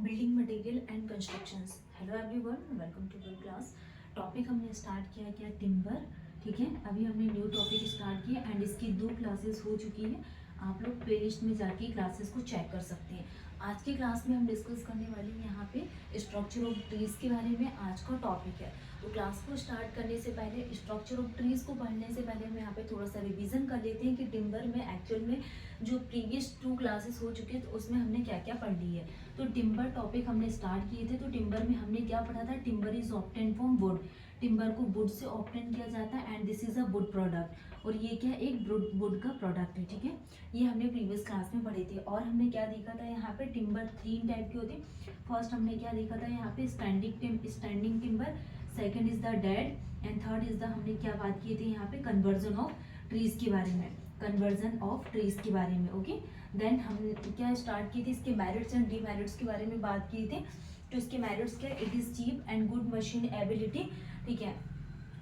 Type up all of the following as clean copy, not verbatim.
Building material and constructions. Hello everyone, welcome to the class. Topic हमने start किया क्या, timber. ठीक है, अभी हमने न्यू टॉपिक स्टार्ट किया एंड इसकी 2 क्लासेस हो चुकी है। आप लोग प्ले लिस्ट में जाके क्लासेस को चेक कर सकते हैं। आज की क्लास में हम डिस्कस करने वाले हैं यहाँ पे स्ट्रक्चर ऑफ ट्रीज के बारे में। आज का टॉपिक है, तो क्लास को स्टार्ट करने से पहले स्ट्रक्चर ऑफ ट्रीज को पढ़ने से पहले हम यहाँ पे थोड़ा सा रिवीजन कर लेते हैं कि टिम्बर में एक्चुअल में जो प्रीवियस 2 क्लासेस हो चुके हैं तो उसमें हमने क्या क्या पढ़ ली है। तो टिम्बर टॉपिक हमने स्टार्ट किए थे। तो टिम्बर में हमने क्या पढ़ा था, timber is obtain from would. Timber को वुड से ऑब्टेन किया जाता है and this is a would product. और ये क्या, एक वुड का प्रोडक्ट है। ठीक है, ये हमने प्रीवियस क्लास में पढ़े थे। और हमने क्या देखा था यहाँ पे, टिम्बर 3 टाइप के होते हैं। फर्स्ट हमने क्या देखा था यहाँ पे, standing timber. Second is the dead and third is the, हमने क्या बात की थी यहाँ पे, कन्वर्जन ऑफ ट्रीज के बारे में। कन्वर्जन ऑफ ट्रीज के बारे में, ओके। देन हम क्या स्टार्ट की थी, इसके मेरिट्स एंड डीमेरिट्स के बारे में बात की थी। तो इसके मेरिट्स क्या, it is cheap and good machine ability, ठीक है,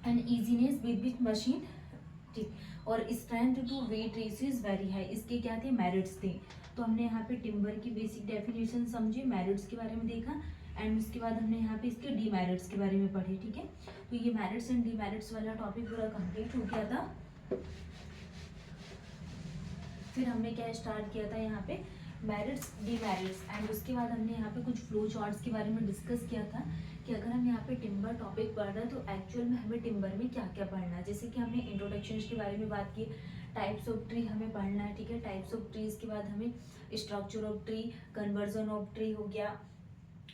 and easiness with which machine, ठीक, और strength to weight ratio is very high. इसके क्या थे, मेरिट्स थे। तो हमने यहाँ पे टिम्बर की बेसिक डेफिनेशन समझी, मेरिट्स के बारे में देखा एंड उसके बाद हमने यहाँ पे इसके डीमेरिट्स के बारे में पढ़े। ठीक है, तो ये मेरिट्स एंड डीमेरिट्स वाला टॉपिक पूरा कंप्लीट हो गया था। फिर हमने क्या स्टार्ट किया था यहाँ पे, मेरिट्स डीमेरिट्स, एंड उसके बाद हमने यहाँ पे कुछ फ्लो चार्ट्स के बारे में डिस्कस किया था कि अगर हम यहाँ पे टिम्बर टॉपिक पढ़ रहे हैं तो एक्चुअल में हमें टिम्बर में क्या क्या पढ़ना है। जैसे कि हमने इंट्रोडक्शन के बारे में बात की, टाइप्स ऑफ ट्री हमें पढ़ना है। ठीक है, टाइप्स ऑफ ट्रीज के बाद हमें structure of tree, conversion of tree हो गया,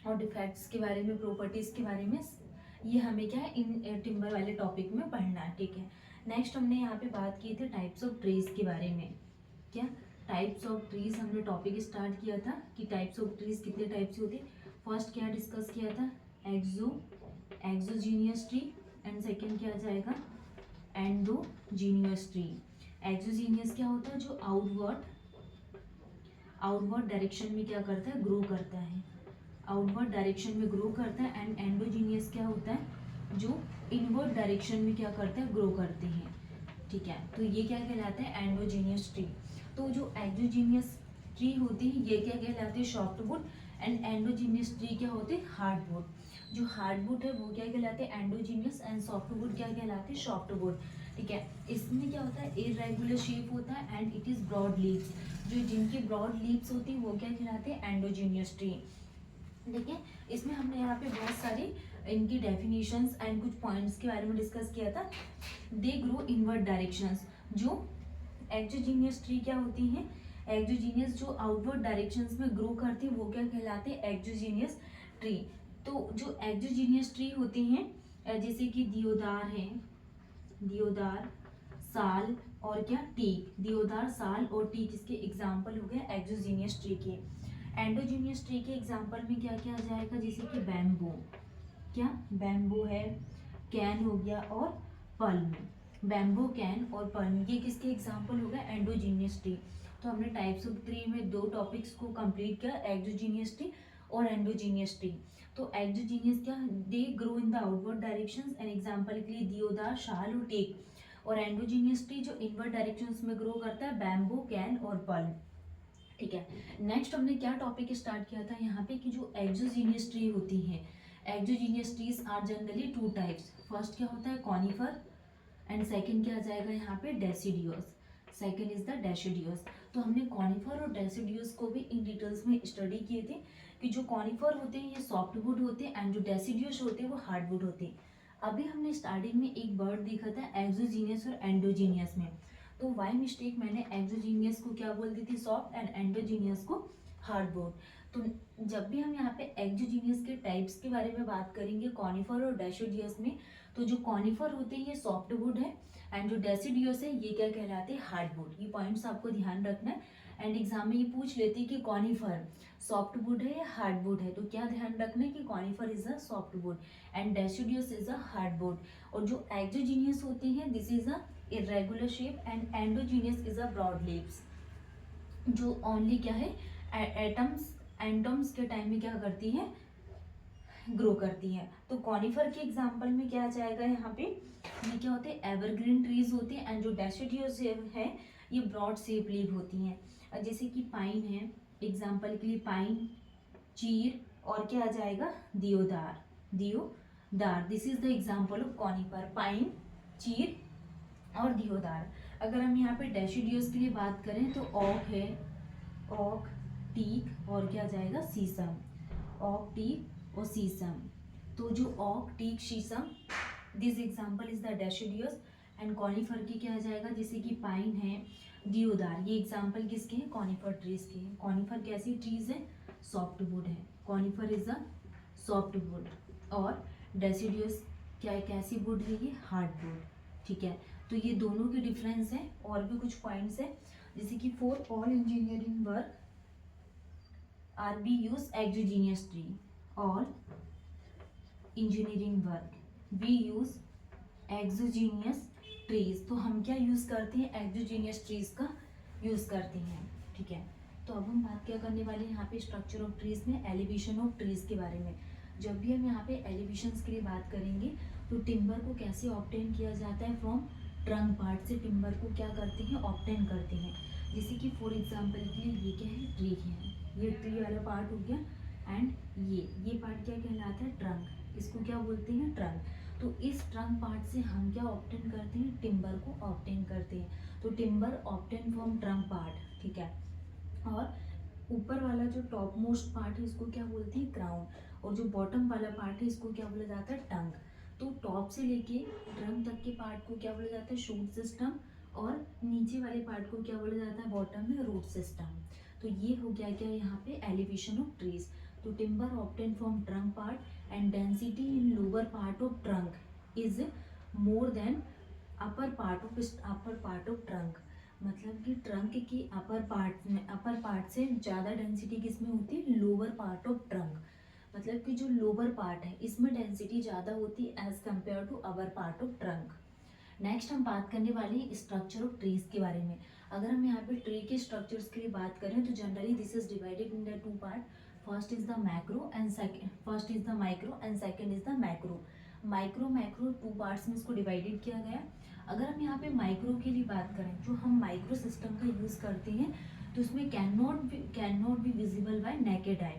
और डिफेक्ट्स के बारे में, प्रॉपर्टीज के बारे में, ये हमें क्या है इन टिम्बर वाले टॉपिक में पढ़ना है। ठीक है, नेक्स्ट हमने यहाँ पे बात की थी टाइप्स ऑफ ट्रीज के बारे में। क्या, टाइप्स ऑफ ट्रीज हमने टॉपिक स्टार्ट किया था कि टाइप्स ऑफ ट्रीज कितने टाइप से होते हैं। फर्स्ट क्या डिस्कस किया था, एक्सोजीनियस ट्री, एंड सेकंड क्या आ जाएगा, एंडोजीनियस ट्री। एक्सोजीनियस क्या होता है, जो आउटवर्ड डायरेक्शन में क्या करता है, ग्रो करता है, आउटवर्ड डायरेक्शन में ग्रो करता है। एंड एंडोजीनियस क्या होता है, जो इनवर्ड डायरेक्शन में क्या करता है, ग्रो करते हैं। ठीक है, तो ये क्या कहलाता है, एंडोजीनियस ट्री। तो जो एक्सोजीनियस ट्री होती है ये क्या कहलाती है, सॉफ्टवुड, एंड एंडोजीनियस ट्री क्या होते हैं, हार्डवुड। जो हार्डवुड है वो क्या कहलाते हैं, एंडोजीनियस, एंड सॉफ्टवुड क्या कहलाते हैं, सॉफ्टवुड। ठीक है, इसमें क्या होता है, इरेगुलर शेप होता है and it is broad leaves. जो जिनकी ब्रॉड लीव्स होती है वो क्या कहलाते हैं, एंडोजीनियस ट्री। ठीक है, इसमें हमने यहाँ पे बहुत सारी इनकी डेफिनेशंस एंड कुछ पॉइंट्स के बारे में डिस्कस किया था। They grow inward directions. जो एक्सोजीनियस ट्री क्या होती हैं, एक्सोजीनियस जो आउटवर्ड डायरेक्शंस में ग्रो करती है वो क्या कहलाते हैं, एक्सोजीनियस ट्री। तो जो एक्सोजीनियस ट्री होती हैं, जैसे कि दियोदार है, दियोदार, साल और क्या, टीक। दियोदार, साल और टीक इसके एग्जाम्पल हो गए एक्सोजीनियस ट्री के। एंडोजीनियस ट्री के एग्जाम्पल में क्या क्या आ जाएगा, जैसे कि बैम्बू, क्या, बैम्बू है, कैन हो गया, और पल्म। बैम्बू, कैन और पल्म ये किसके एग्जाम्पल हो गए, एंडोजीनियस ट्री। तो हमने टाइप्स ऑफ ट्री में 2 टॉपिक्स को कंप्लीट किया, एक्सोजीनियस ट्री और एंडोजीनियस ट्री। तो एक्सोजीनियस क्या, they grow in the outward directions, and example के लिए दियोदार, शाल और टेक। और एंडोजीनियस ट्री जो इनवर्ड डायरेक्शंस में ग्रो करता है, बैम्बू, कैन और पल्म। ठीक है, नेक्स्ट हमने क्या टॉपिक स्टार्ट किया था यहाँ पे कि जो एक्सोजीनियस ट्री होती है, exogenous trees are generally 2 types. First क्या होता है, कॉनिफर, एंड सेकंड क्या आ जाएगा यहाँ पे, deciduous. Second is the deciduous. तो हमने कॉनिफर और डेसिडियोस को भी इन डिटेल्स में स्टडी किए थे कि जो कॉनिफर होते हैं ये सॉफ्टवुड होते हैं एंड जो डेसिडियोस होते हैं वो हार्डवुड होते हैं। अभी हमने स्टार्टिंग में एक वर्ड देखा था एक्सोजीनियस और एंडोजीनियस में, तो वाई मिस्टेक मैंने एक्सोजीनियस को क्या बोल दी थी, सॉफ्ट, एंड एंडोजीनियस को हार्डवुड। तो जब भी हम यहाँ पे एक्सोजीनियस के टाइप्स के बारे में बात करेंगे कॉनिफर और डेसिडियस में, तो जो कॉनिफर होते हैं ये सॉफ्टवुड है एंड जो डेसिडियस है ये क्या कहलाते हैं, हार्डवुड। ये पॉइंट्स आपको ध्यान रखना है एंड एग्जाम में ये पूछ लेते हैं कि कॉनिफर सॉफ्टवुड है या हार्डवुड है, तो क्या ध्यान रखना है कि conifer is a softwood and deciduous is a hardwood. और जो एक्सोजीनियस होती है this is a irregular shape and endogenous is a broad leaves, जो ओनली क्या है, एटम्स के टाइम में क्या करती है, ग्रो करती है। तो कॉनिफर के एग्जांपल में क्या आ जाएगा यहाँ पे, ये क्या होते हैं, एवरग्रीन ट्रीज होते हैं एंड जो डेसिडियस है ये ब्रॉड शेप लीव होती हैं। जैसे कि पाइन है, एग्जांपल के लिए पाइन, चीर और क्या आ जाएगा, deodar, deodar. This is the example of conifer, pine, chir और दियोदार। अगर हम यहाँ पे डेसिडियस के लिए बात करें तो ओक है, ओक, टीक और क्या जाएगा, शीशम, ओक, टीक और शीशम। तो जो ओक, टीक, शीशम, this example is the deciduous. And conifer की क्या आ जाएगा, जैसे कि पाइन है, दियोदार, ये एग्जाम्पल किसके हैं, कॉनिफर ट्रीज के हैं। कॉनिफर कैसी ट्रीज है, सॉफ्ट वुड है, conifer is a soft wood. और डेसिडियस क्या है, कैसी वुड है, ये हार्ड वुड। ठीक है, तो ये दोनों के डिफरेंस है। और भी कुछ पॉइंट्स है, जैसे कि for all engineering work are be use exogenous tree, all engineering work we use exogenous trees. तो हम क्या यूज करते हैं, एक्सोजीनियस ट्रीज का यूज करते हैं। ठीक है, तो अब हम बात क्या करने वाले हैं यहाँ पे स्ट्रक्चर ऑफ ट्रीज में, एलिवेशन ऑफ ट्रीज के बारे में। जब भी हम यहाँ पे एलिवेशंस के लिए बात करेंगे तो टिम्बर को कैसे ऑब्टेन किया जाता है, फ्रॉम ट्रंक पार्ट से टिम्बर को क्या करते हैं, ऑब्टेन करते हैं। जैसे कि फॉर एग्जांपल के लिए ये क्या है, ट्री है, ये ट्री वाला पार्ट हो गया। एंड ये पार्ट क्या कहलाता है, ट्रंक, इसको क्या बोलते हैं, ट्रंक। तो इस ट्रंक पार्ट से हम क्या ऑब्टेन करते हैं, टिम्बर को ऑब्टेन करते हैं। तो timber obtain from trunk part. ठीक है, और ऊपर वाला जो टॉप मोस्ट पार्ट है इसको क्या बोलते हैं, क्राउन, और जो बॉटम वाला पार्ट है इसको क्या बोला जाता है, टंग। तो टॉप से लेके ट्रंक तक के पार्ट को क्या बोला जाता है, शूट सिस्टम, और नीचे वाले पार्ट को क्या बोला जाता है, बॉटम में रूट सिस्टम। तो ये हो गया क्या यहाँ पे, एलिवेशन ऑफ ट्रीज। तो timber obtain from trunk part and density in lower part of trunk is more than upper part of trunk. मतलब कि ट्रंक की अपर पार्ट से ज़्यादा डेंसिटी किसमें होती है, लोअर पार्ट ऑफ ट्रंक। मतलब कि जो लोअर पार्ट है इसमें डेंसिटी ज़्यादा होती है as compare to upper part of trunk. Next हम बात करने वाले हैं स्ट्रक्चर ऑफ ट्रीज के बारे में। अगर हम यहाँ पे ट्री के स्ट्रक्चर्स के लिए बात करें तो generally this is divided in the two part. First is the micro and second is the macro. Macro two parts में इसको डिवाइडेड किया गया। अगर हम यहाँ पे माइक्रो के लिए बात करें, जो हम माइक्रो सिस्टम का यूज़ करते हैं तो उसमें can not be visible by naked eye,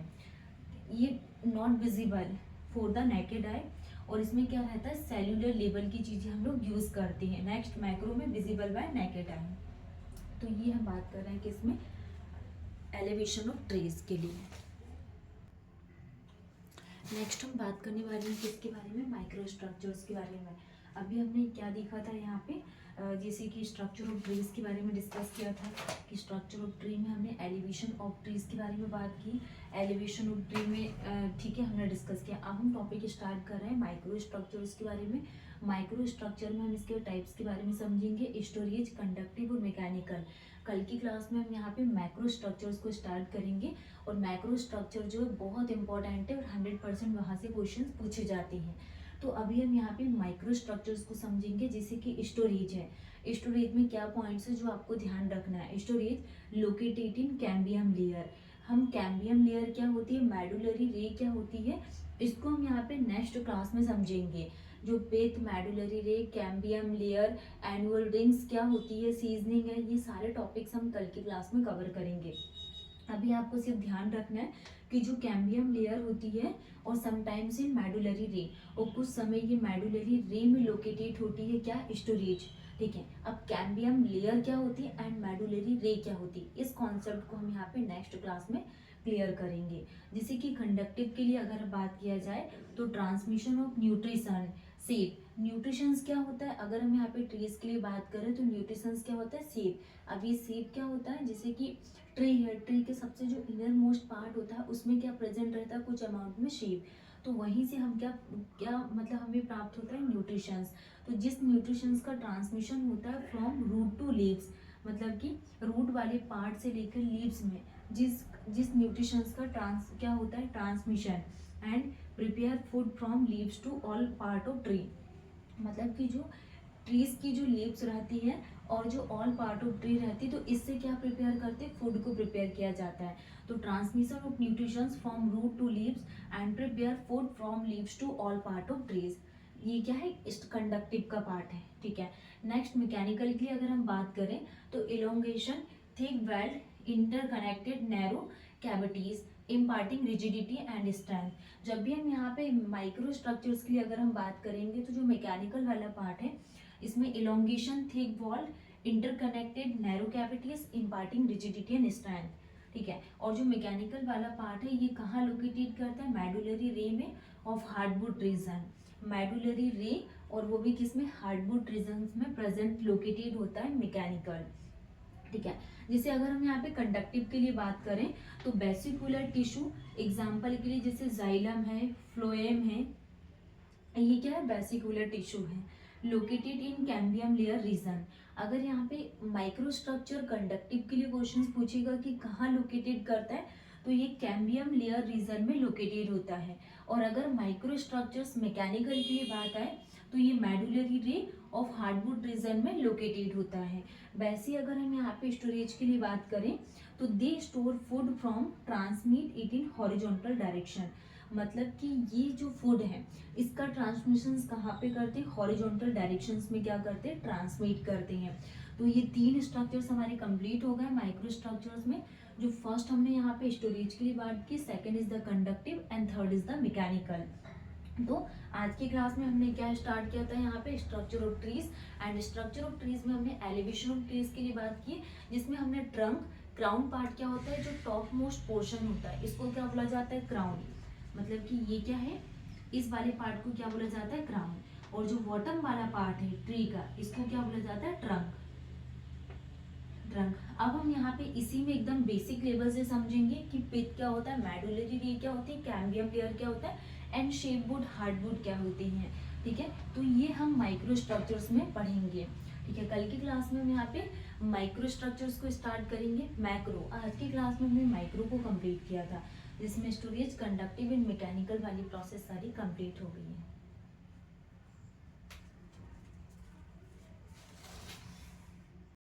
ये not visible for the naked eye. और इसमें क्या रहता है, सेल्यूलर लेवल की चीज़ें हम लोग यूज़ करते हैं। नेक्स्ट मैक्रो में विजिबल बाय नेकेड आई। तो ये हम बात कर रहे हैं किसमें, एलिवेशन ऑफ ट्रीज के लिए। नेक्स्ट हम बात करने वाले हैं किसके बारे में, माइक्रो स्ट्रक्चर्स के बारे में। अभी हमने क्या देखा था यहाँ पे, जैसे कि स्ट्रक्चर ऑफ ट्रीज के बारे में डिस्कस किया था कि स्ट्रक्चर ऑफ ट्री में हमने एलिवेशन ऑफ ट्रीज के बारे में बात की, एलिवेशन ऑफ ट्री में ठीक है हमने डिस्कस किया। अब हम टॉपिक स्टार्ट कर रहे हैं माइक्रो स्ट्रक्चर्स के बारे में। माइक्रो स्ट्रक्चर में हम इसके टाइप्स के बारे में समझेंगे, स्टोरेज, कंडक्टिव और मैकेनिकल। कल की क्लास में हम यहाँ पे मैक्रो स्ट्रक्चर्स को स्टार्ट करेंगे। और मैक्रो स्ट्रक्चर जो है बहुत इंपॉर्टेंट है और 100% वहाँ से क्वेश्चन पूछे जाते हैं। तो अभी हम यहाँ पे माइक्रो स्ट्रक्चर्स को समझेंगे, जैसे कि स्टोरेज है। स्टोरेज में क्या पॉइंट्स है जो आपको ध्यान रखना है। Storage located in cambium layer. हम कैम्बियम लेयर क्या होती है, मेडुलरी रे क्या होती है, इसको हम यहाँ पे नेक्स्ट क्लास में समझेंगे। जो पेथ, मेडुलरी रे, कैम्बियम लेयर, एनुअल रिंग्स क्या होती है, सीजनिंग है, ये सारे टॉपिक्स हम कल की क्लास में कवर करेंगे। अभी आपको सिर्फ ध्यान रखना है कि जो कैम्बियम लेयर होती है और समटाइम्स इन मेडुलरी रे, और कुछ समय ये मेडुलरी रे में लोकेटेड होती है क्या, स्टोरेज। ठीक है, अब कैम्बियम लेयर क्या होती है एंड मेडुलरी रे क्या होती है, इस कॉन्सेप्ट को हम यहाँ पे नेक्स्ट क्लास में क्लियर करेंगे। जैसे कि कंडक्टिव के लिए अगर बात किया जाए तो transmission of nutrition, shape. Nutritions क्या होता है, अगर हम यहाँ पे ट्रीज के लिए बात करें तो न्यूट्रिशंस क्या होता है, सेप। अब ये सेप क्या होता है, जैसे कि ट्री है, ट्री के सबसे जो इनर मोस्ट पार्ट होता है उसमें क्या प्रेजेंट रहता है, कुछ अमाउंट में शेप। तो वहीं से हम क्या क्या मतलब हमें प्राप्त होता है, न्यूट्रिशंस। तो जिस न्यूट्रिशंस का ट्रांसमिशन होता है फ्रॉम रूट टू लीव्स, मतलब कि रूट वाले पार्ट से लेकर लीव्स में जिस न्यूट्रिशंस का क्या होता है, transmission. And prepare food from leaves to all part of tree. मतलब कि जो ट्रीज की जो लीव्स रहती है और जो ऑल पार्ट ऑफ ट्री रहती है, तो इससे क्या प्रिपेयर करते हैं, फूड को प्रिपेयर किया जाता है। तो transmission of nutritions from root to leaves and prepare food from leaves to all part of trees, ये क्या है, कंडक्टिव का पार्ट है। ठीक है, नेक्स्ट मैकेनिकल की अगर हम बात करें तो elongation, thick weld, interconnected narrow cavities. Imparting rigidity and strength. जब भी हम यहाँ पे माइक्रो स्ट्रक्चर्स के लिए अगर हम बात करेंगे तो जो मैकेनिकल वाला पार्ट है इसमें elongation, thick wall, interconnected narrow cavities, imparting rigidity and strength, ठीक है। और जो मैकेनिकल वाला पार्ट है ये कहाँ लोकेटेड करता है, मेडुलरी रे में ऑफ हार्डवुड रीजन, मेडुलरी रे, और वो भी किसमें, हार्डवुड रीजन में प्रेजेंट लोकेटेड होता है मैकेनिकल, ठीक है। जैसे अगर हम यहाँ पे कंडक्टिव के लिए बात करें तो वेसिकुलर टिश्यू, एग्जाम्पल के लिए जैसे जाइलम है, फ्लोएम है, ये क्या है, वेसिकुलर टिश्यू है, located in cambium layer region. अगर यहाँ पे माइक्रो स्ट्रक्चर कंडक्टिव के लिए क्वेश्चन पूछेगा कि कहाँ लोकेटेड करता है तो ये कैम्बियम लेयर रीजन में लोकेटेड होता है। और अगर माइक्रो स्ट्रक्चर्स मैकेनिकल के लिए बात आए तो ये medullary ray of hardwood region में लोकेटेड होता है। वैसे अगर हम यहाँ पे स्टोरेज के लिए बात करें तो they store food from transmit it in horizontal direction, मतलब कि ये जो फूड है इसका ट्रांसमिशन कहाँ पे करते हैं, हॉरिजॉन्टल डायरेक्शंस में क्या करते हैं, ट्रांसमिट करते हैं। तो ये तीन स्ट्रक्चर्स हमारे कंप्लीट हो गए माइक्रो स्ट्रक्चर्स में। जो फर्स्ट हमने यहाँ पे स्टोरेज के लिए बात की, second is the conductive and third is the mechanical. तो आज की क्लास में हमने क्या स्टार्ट किया था, यहाँ पे structure of trees, and structure of trees में हमने एलिवेशन ऑफ ट्रीज के लिए बात की, जिसमें हमने ट्रंक, क्राउन पार्ट क्या होता है, जो टॉप मोस्ट पोर्शन होता है इसको क्या बोला जाता है, क्राउन, मतलब कि ये क्या है, इस वाले पार्ट को क्या बोला जाता है, क्राउन। और जो बॉटम वाला पार्ट है ट्री का इसको क्या बोला जाता है, ट्रंक, ट्रंक। अब हम यहाँ पे इसी में एकदम बेसिक लेवल से समझेंगे कि पिथ क्या होता है, मेडुलरी रे क्या होती है, कैम्बियम लेयर क्या होता है, एंड शेपवुड, हार्डवुड क्या होती हैं, ठीक है। तो ये हम माइक्रो स्ट्रक्चर्स में पढ़ेंगे, ठीक है। कल की क्लास में हम यहाँ पे माइक्रो स्ट्रक्चर्स को स्टार्ट करेंगे, मैक्रो। आज की क्लास में हमने माइक्रो को कंप्लीट किया था, जिसमें स्टोरेज, कंडक्टिव एंड मैकेनिकल वाली प्रोसेस सारी कंप्लीट हो गई है।